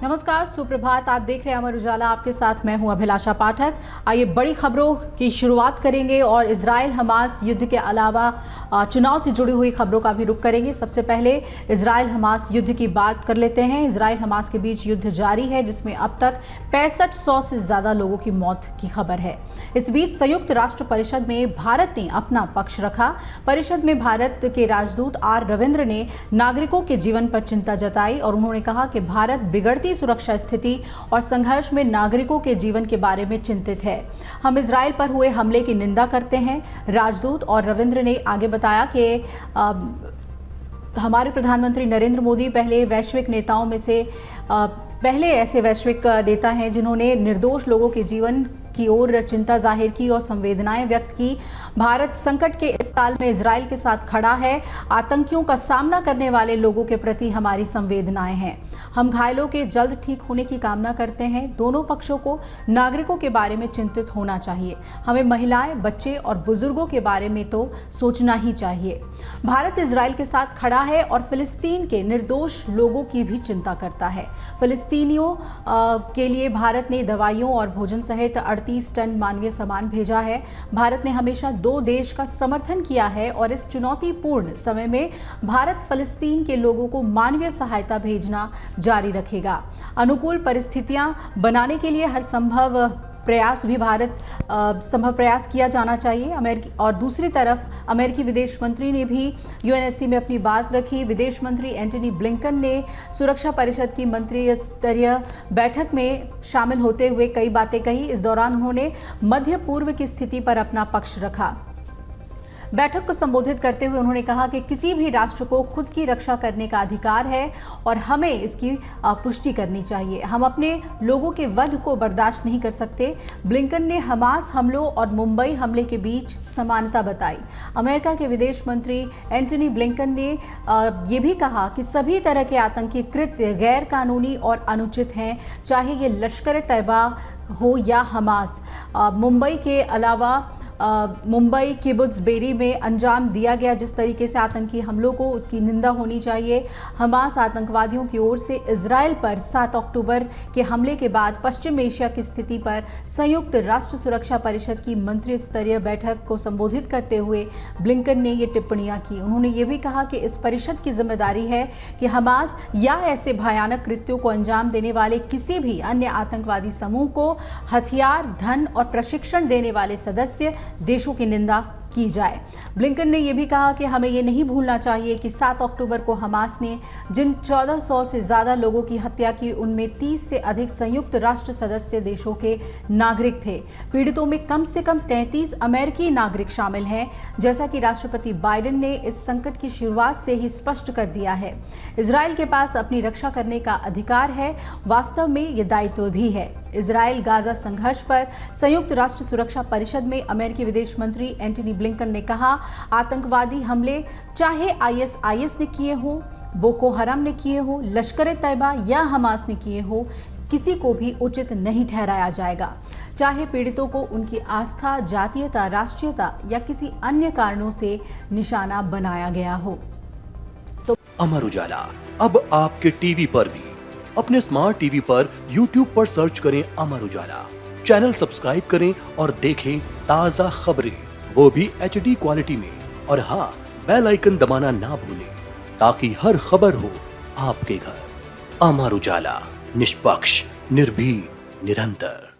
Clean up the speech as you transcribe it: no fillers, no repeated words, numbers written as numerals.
नमस्कार, सुप्रभात। आप देख रहे हैं अमर उजाला, आपके साथ मैं हूं अभिलाषा पाठक। आइए बड़ी खबरों की शुरुआत करेंगे और इजराइल हमास युद्ध के अलावा चुनाव से जुड़ी हुई खबरों का भी रुख करेंगे। सबसे पहले इजराइल हमास युद्ध की बात कर लेते हैं। इजराइल हमास के बीच युद्ध जारी है, जिसमें अब तक 6500 से ज़्यादा लोगों की मौत की खबर है। इस बीच संयुक्त राष्ट्र परिषद में भारत ने अपना पक्ष रखा। परिषद में भारत के राजदूत आर रविंद्र ने नागरिकों के जीवन पर चिंता जताई और उन्होंने कहा कि भारत बिगड़ती सुरक्षा स्थिति और संघर्ष में नागरिकों के जीवन के बारे में चिंतित है। हम इजराइल पर हुए हमले की निंदा करते हैं। राजदूत और रविंद्र ने आगे बताया कि हमारे प्रधानमंत्री नरेंद्र मोदी पहले ऐसे वैश्विक नेता हैं जिन्होंने निर्दोष लोगों के जीवन की ओर चिंता जाहिर की और संवेदनाएं व्यक्त की। भारत संकट के इस काल में इजराइल के साथ खड़ा है। आतंकियों का सामना करने वाले लोगों के प्रति हमारी संवेदनाएं हैं। हम घायलों के जल्द ठीक होने की कामना करते हैं। दोनों पक्षों को नागरिकों के बारे में चिंतित होना चाहिए। हमें महिलाएं, बच्चे और बुजुर्गों के बारे में तो सोचना ही चाहिए। भारत इजराइल के साथ खड़ा है और फिलिस्तीन के निर्दोष लोगों की भी चिंता करता है। फिलिस्तीनियों के लिए भारत ने दवाइयों और भोजन सहित 38 टन मानवीय सामान भेजा है। भारत ने हमेशा दो देश का समर्थन किया है और इस चुनौतीपूर्ण समय में भारत फिलिस्तीन के लोगों को मानवीय सहायता भेजना जारी रखेगा। अनुकूल परिस्थितियां बनाने के लिए हर संभव प्रयास किया जाना चाहिए। और दूसरी तरफ अमेरिकी विदेश मंत्री ने भी यूएनएससी में अपनी बात रखी। विदेश मंत्री एंटनी ब्लिंकन ने सुरक्षा परिषद की मंत्री स्तरीय बैठक में शामिल होते हुए कई बातें कही। इस दौरान उन्होंने मध्य पूर्व की स्थिति पर अपना पक्ष रखा। बैठक को संबोधित करते हुए उन्होंने कहा कि किसी भी राष्ट्र को खुद की रक्षा करने का अधिकार है और हमें इसकी पुष्टि करनी चाहिए। हम अपने लोगों के वध को बर्दाश्त नहीं कर सकते। ब्लिंकन ने हमास हमलों और मुंबई हमले के बीच समानता बताई। अमेरिका के विदेश मंत्री एंटनी ब्लिंकन ने ये भी कहा कि सभी तरह के आतंकी कृत्य गैर कानूनी और अनुचित हैं, चाहे ये लश्कर तैयबा हो या हमास। मुंबई के अलावा मुंबई किबुत्ज बेरी में अंजाम दिया गया जिस तरीके से आतंकी हमलों को, उसकी निंदा होनी चाहिए। हमास आतंकवादियों की ओर से इजराइल पर 7 अक्टूबर के हमले के बाद पश्चिम एशिया की स्थिति पर संयुक्त राष्ट्र सुरक्षा परिषद की मंत्री स्तरीय बैठक को संबोधित करते हुए ब्लिंकन ने ये टिप्पणियां की। उन्होंने ये भी कहा कि इस परिषद की जिम्मेदारी है कि हमास या ऐसे भयानक कृत्यों को अंजाम देने वाले किसी भी अन्य आतंकवादी समूह को हथियार, धन और प्रशिक्षण देने वाले सदस्य देशों की निंदा की जाए। ब्लिंकन ने यह भी कहा कि हमें यह नहीं भूलना चाहिए कि 7 अक्टूबर को हमास ने जिन 1400 से ज़्यादा लोगों की हत्या की, उनमें 30 से अधिक संयुक्त राष्ट्र सदस्य देशों के नागरिक थे। पीड़ितों में कम से कम 33 अमेरिकी नागरिक शामिल हैं, जैसा कि राष्ट्रपति बाइडेन ने इस संकट की शुरुआत से ही स्पष्ट कर दिया है। इजराइल के पास अपनी रक्षा करने का अधिकार है, वास्तव में ये दायित्व भी है। इजराइल गाजा संघर्ष पर संयुक्त राष्ट्र सुरक्षा परिषद में अमेरिकी विदेश मंत्री एंटनी ब्लिंकन ने कहा, आतंकवादी हमले चाहे आईएसआईएस ने किए हो, बोको हराम ने किए हो, लश्कर तैयबा या हमास ने किए हो, किसी को भी उचित नहीं ठहराया जाएगा, चाहे पीड़ितों को उनकी आस्था, जातीयता, राष्ट्रीयता या किसी अन्य कारणों से निशाना बनाया गया हो। तो अमर उजाला अब आपके टीवी पर भी। अपने स्मार्ट टीवी पर YouTube पर सर्च करें अमर उजाला, चैनल सब्सक्राइब करें और देखें ताजा खबरें, वो भी HD क्वालिटी में। और हाँ, बेल आइकन दबाना ना भूलें ताकि हर खबर हो आपके घर। अमर उजाला, निष्पक्ष, निर्भीक, निरंतर।